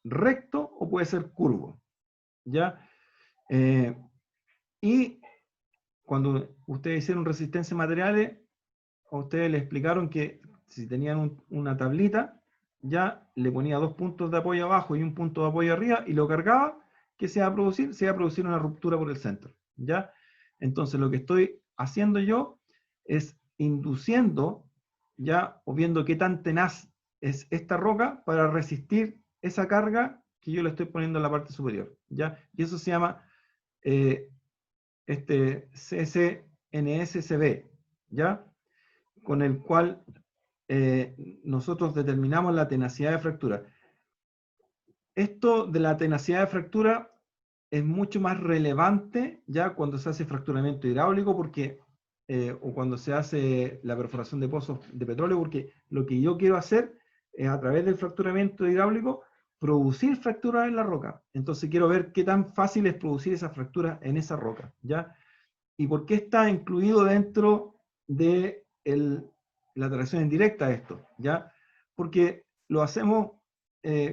recto o puede ser curvo, ¿ya? Y cuando ustedes hicieron resistencia a materiales, a ustedes les explicaron que si tenían una tablita, ya le ponía 2 puntos de apoyo abajo y un punto de apoyo arriba y lo cargaba, ¿qué se va a producir? Se va a producir una ruptura por el centro, ¿ya? Entonces lo que estoy haciendo yo es induciendo, ya, o viendo qué tan tenaz es esta roca para resistir esa carga que yo le estoy poniendo en la parte superior, ¿ya? Y eso se llama CCNSCB, ¿ya? Con el cual nosotros determinamos la tenacidad de fractura. Esto de la tenacidad de fractura es mucho más relevante ya cuando se hace fracturamiento hidráulico porque, o cuando se hace la perforación de pozos de petróleo, porque lo que yo quiero hacer es a través del fracturamiento hidráulico producir fracturas en la roca. Entonces quiero ver qué tan fácil es producir esa fractura en esa roca, ¿ya? ¿Y por qué está incluido dentro de la tracción indirecta esto? ¿Ya? Porque lo hacemos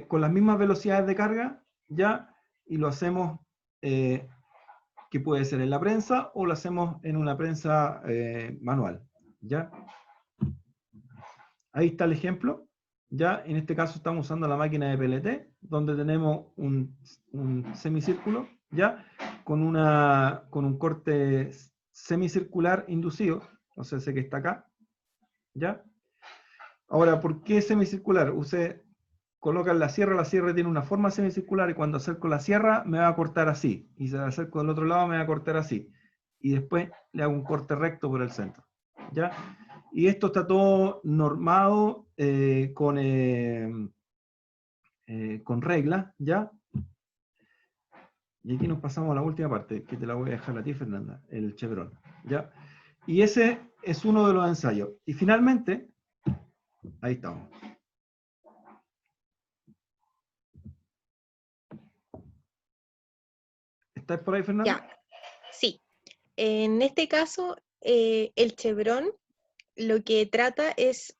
con las mismas velocidades de carga, ¿ya? Y lo hacemos, que puede ser en la prensa, o lo hacemos en una prensa manual, ¿ya? Ahí está el ejemplo, ¿ya? En este caso estamos usando la máquina de PLT, donde tenemos un semicírculo, ¿ya? Con un corte semicircular inducido, o sea, ese que está acá, ¿ya? Ahora, ¿por qué semicircular? Usted coloca la sierra tiene una forma semicircular, y cuando acerco la sierra me va a cortar así, y si la acerco del otro lado me va a cortar así, y después le hago un corte recto por el centro, ¿ya? Y esto está todo normado con reglas, ¿ya? Y aquí nos pasamos a la última parte, que te la voy a dejar a ti, Fernanda, el chevron, ¿ya? Y ese es uno de los ensayos. Y finalmente, ahí estamos. ¿Estás por ahí, Fernanda? Ya, sí. En este caso, el chevron lo que trata es,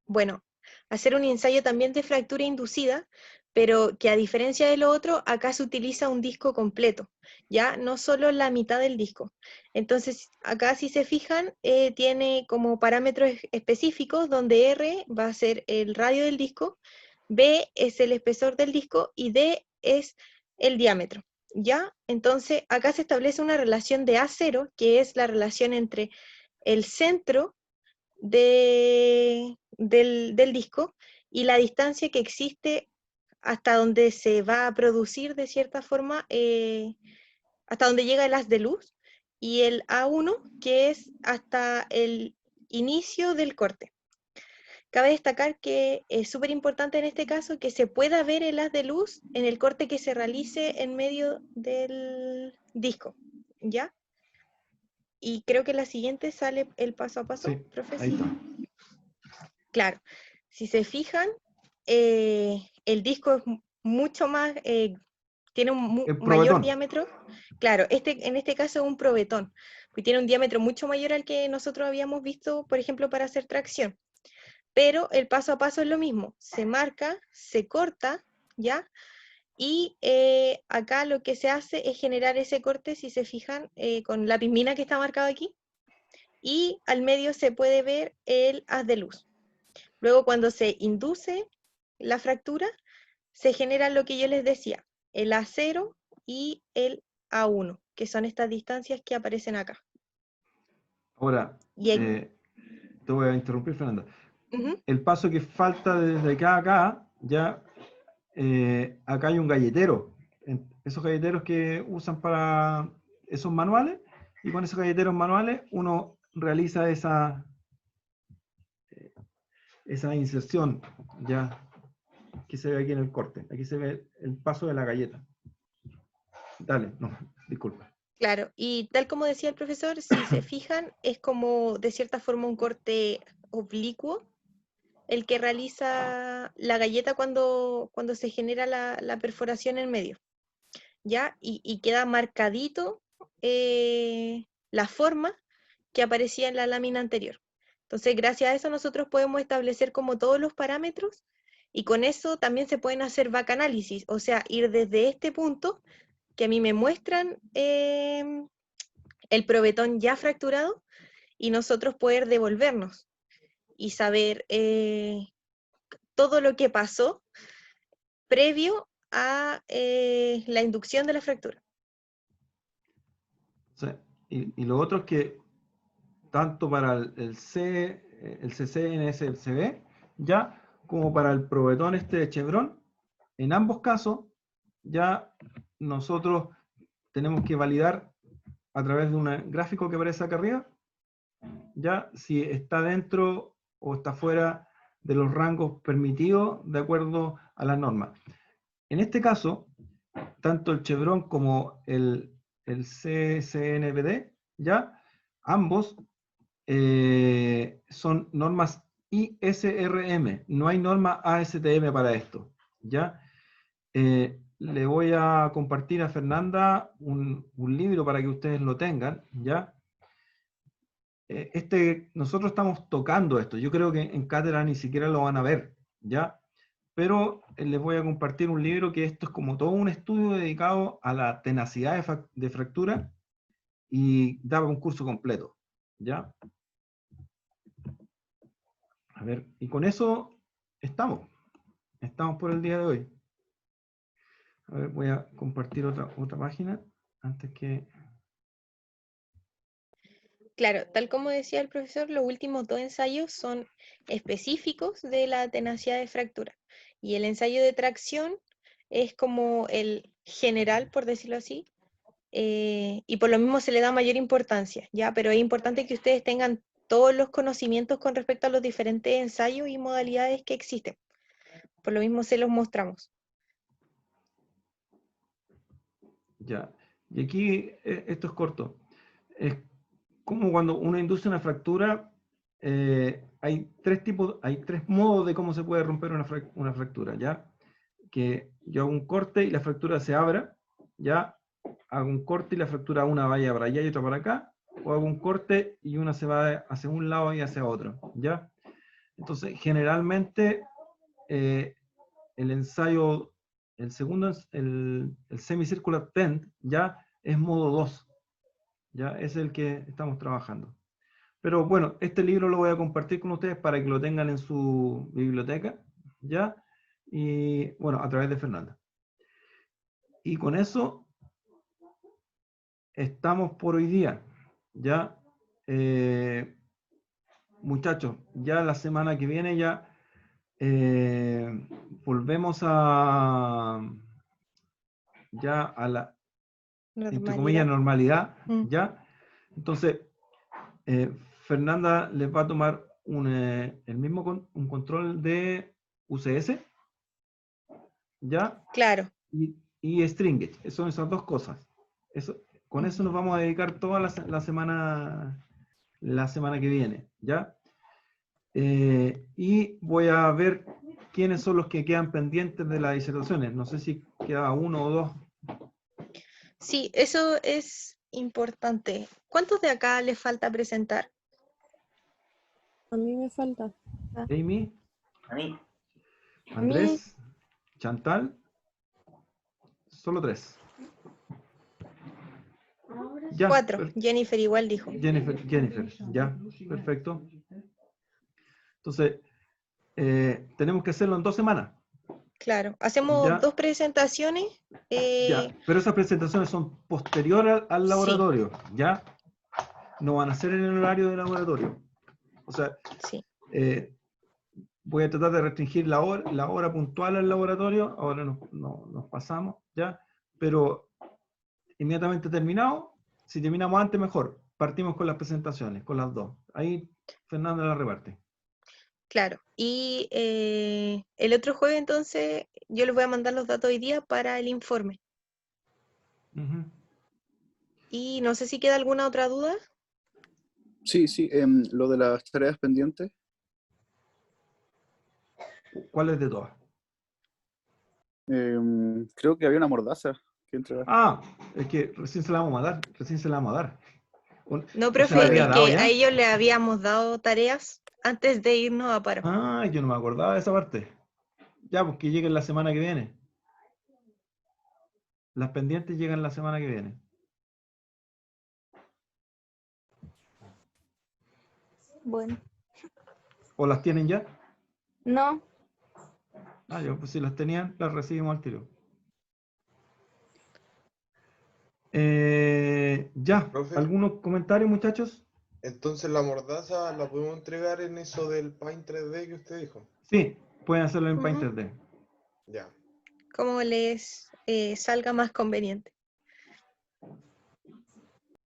bueno, hacer un ensayo también de fractura inducida, pero que a diferencia de lo otro, acá se utiliza un disco completo, ya no solo la mitad del disco. Entonces, acá si se fijan, tiene como parámetros específicos donde R va a ser el radio del disco, B es el espesor del disco y D es el diámetro, ¿ya? Entonces, acá se establece una relación de A0, que es la relación entre el centro del disco y la distancia que existe hasta donde se va a producir, de cierta forma, hasta donde llega el haz de luz, y el A1, que es hasta el inicio del corte. Cabe destacar que es súper importante en este caso que se pueda ver el haz de luz en el corte que se realice en medio del disco, ¿ya? Y creo que la siguiente sale el paso a paso, Sí, profe. ahí está. Claro, si se fijan, el disco es mucho más, tiene un El mayor probetón. diámetro. Claro, en este caso es un probetón, que tiene un diámetro mucho mayor al que nosotros habíamos visto, por ejemplo, para hacer tracción. Pero el paso a paso es lo mismo, se marca, se corta, ¿ya? Y acá lo que se hace es generar ese corte, si se fijan, con la pismina que está marcado aquí, y al medio se puede ver el haz de luz. Luego, cuando se induce la fractura, se genera lo que yo les decía, el A0 y el A1, que son estas distancias que aparecen acá. Ahora, Y te voy a interrumpir, Fernanda. uh-huh. El paso que falta desde acá a acá, ya acá hay un galletero. Esos galleteros que usan para esos manuales, y con esos galleteros manuales uno realiza esa inserción, ya que se ve aquí en el corte. Aquí se ve el paso de la galleta. Dale, no, disculpa. Claro, y tal como decía el profesor, si se fijan, es como de cierta forma un corte oblicuo el que realiza la galleta cuando se genera la perforación en medio, ¿ya? Y queda marcadito la forma que aparecía en la lámina anterior. Entonces, gracias a eso nosotros podemos establecer como todos los parámetros, y con eso también se pueden hacer back análisis, o sea, ir desde este punto que a mí me muestran el probetón ya fracturado, y nosotros poder devolvernos y saber todo lo que pasó previo a la inducción de la fractura. O sea, y lo otro es que tanto para el CC, el CB, ya como para el probetón este de Chevron, en ambos casos, ya nosotros tenemos que validar a través de un gráfico que aparece acá arriba, ya si está dentro o está fuera de los rangos permitidos de acuerdo a las normas. En este caso, tanto el Chevron como el CCNPD, ya ambos son normas ISRM, no hay norma ASTM para esto, ¿ya? Le voy a compartir a Fernanda un libro para que ustedes lo tengan, ¿ya? Nosotros estamos tocando esto, yo creo que en cátedra ni siquiera lo van a ver, ¿ya? Pero les voy a compartir un libro que esto es como todo un estudio dedicado a la tenacidad de fractura, y daba un curso completo, ¿ya? A ver, y con eso estamos por el día de hoy. A ver, voy a compartir otra página antes que... Claro, tal como decía el profesor, los últimos dos ensayos son específicos de la tenacidad de fractura. Y el ensayo de tracción es como el general, por decirlo así, y por lo mismo se le da mayor importancia, ¿ya? Pero es importante que ustedes tengan todos los conocimientos con respecto a los diferentes ensayos y modalidades que existen. Por lo mismo se los mostramos. Ya, y aquí esto es corto. Es como cuando uno induce una fractura, hay tres modos de cómo se puede romper una fractura, ¿ya? Que yo hago un corte y la fractura se abra, ¿ya? Hago un corte y la fractura una vaya para allá y otra para acá, o hago un corte y una se va hacia un lado y hacia otro, ¿ya? Entonces, generalmente, el ensayo, el segundo, el semicircular tent, ya es modo 2, ya es el que estamos trabajando. Pero bueno, este libro lo voy a compartir con ustedes para que lo tengan en su biblioteca, ¿ya? y bueno, a través de Fernanda. Y con eso estamos por hoy día. Ya, muchachos, ya la semana que viene ya volvemos a la, entre comillas, normalidad, ¿ya? Entonces, Fernanda les va a tomar un control de UCS, ¿ya? Claro. Y Stringage, son esas dos cosas. Con eso nos vamos a dedicar toda la semana que viene, ¿ya? Y voy a ver quiénes son los que quedan pendientes de las disertaciones. No sé si queda uno o dos. Sí, eso es importante. ¿Cuántos de acá les falta presentar? A mí me falta. Amy, A mí. Andrés, Chantal, solo 3. Ya, 4. Jennifer igual dijo. Jennifer, ya, perfecto. Entonces, tenemos que hacerlo en 2 semanas. Claro, hacemos Ya. 2 presentaciones. Ya, pero esas presentaciones son posteriores al laboratorio, ¿ya? No van a ser en el horario del laboratorio. O sea, Sí. voy a tratar de restringir la hora puntual al laboratorio. Ahora nos pasamos, ¿ya? Pero inmediatamente terminado, si terminamos antes, mejor. Partimos con las presentaciones, con las 2. Ahí Fernanda la reparte. Claro. Y el otro jueves, entonces, yo les voy a mandar los datos hoy día para el informe. Ujú. Y no sé si queda alguna otra duda. Sí, lo de las tareas pendientes. ¿Cuál es de todas? Creo que había una mordaza que entregar. Ah, es que recién se la vamos a dar. No, ¿O se profe, la había es dado que ya? a ellos le habíamos dado tareas antes de irnos a paro. Ah, yo no me acordaba de esa parte. Ya, pues que lleguen la semana que viene. Las pendientes llegan la semana que viene. Bueno, ¿O las tienen ya? no, Ah, yo, pues si las tenían, las recibimos al tiro. Ya, Profe. ¿algunos comentarios, muchachos? Entonces la mordaza la podemos entregar en eso del Paint 3D que usted dijo. Sí, pueden hacerlo en Paint Ujú. 3D. Ya. Como les salga más conveniente.